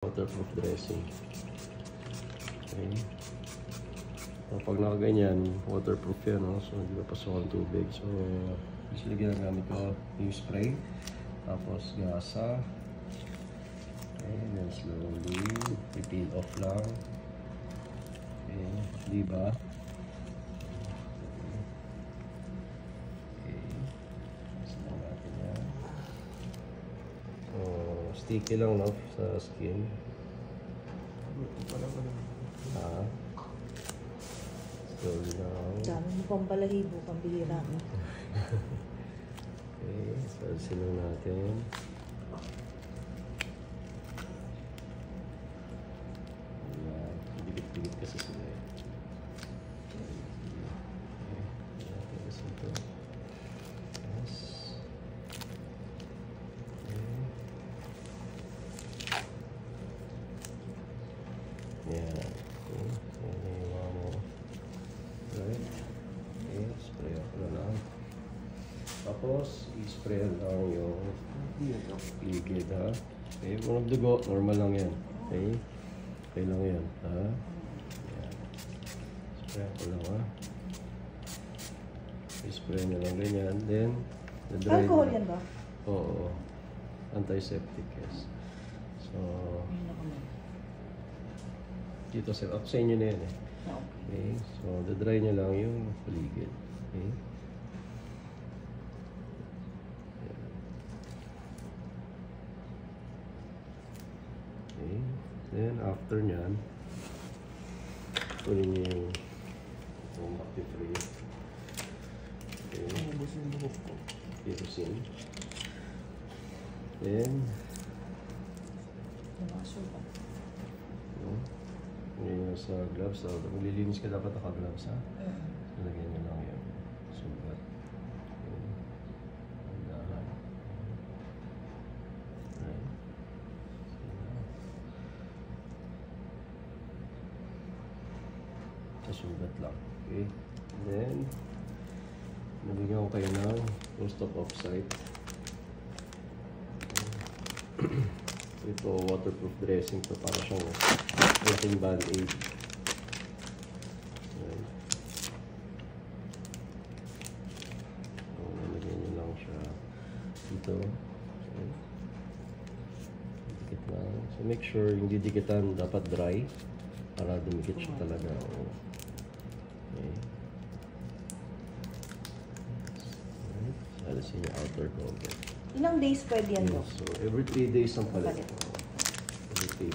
Waterproof dressing. Okay. So, pag nakaganyan, waterproof yan, no? So hindi papasok ang tubig. So usually ginagamit ko yung spray, tapos gasa. Okay, then slowly i-peel off lang. Okay, diba? Okay, kasi lang natin yan. So sticky lang, no, sa skin. Slowly lang. Dami mo pang balahibo, pambihira mo. Okay, so silang natin. Ayan, dikit-dikit kasi sila eh. Okay, kasi ito. Yes. Okay. Ayan. Okay, so naiwa mo. Right. Okay, spray ako na lang. Tapos, i-spray lang yung ligid, ha? Okay, kung nagdugo, normal lang yan. Okay? Okay lang yan, ha? Ayan. Spray ako lang, ha? I-spray na lang ganyan. Then, na-dry. Alcohol yan ba? Oo. Antiseptic, yes. So, dito sa inyo na yan, eh. Okay, so da-dry niya lang yung paligid. Okay. Okay. Then after nyan, kunin niyo yung active-free. Okay. Kerosene. Then, ngayon sa gloves, so maglilinis ka dapat naka-gloves, ha? Lagyan nyo lang yung sugat. Dahan. Right. Sa sugat lang. Okay. Then, nabigyan ko kayo ng post-op offsite. Ito, waterproof dressing to, para siyang ating band-aid. Right. So, nalagyan nyo lang siya dito. Okay. Dikit lang. So, make sure yung didikitan dapat dry para dumikit siya talaga. Okay. Right. Alisin yung outer cover. Ilang days pwede yan, Dok? So, every 3 days ang palit. Every 3 days.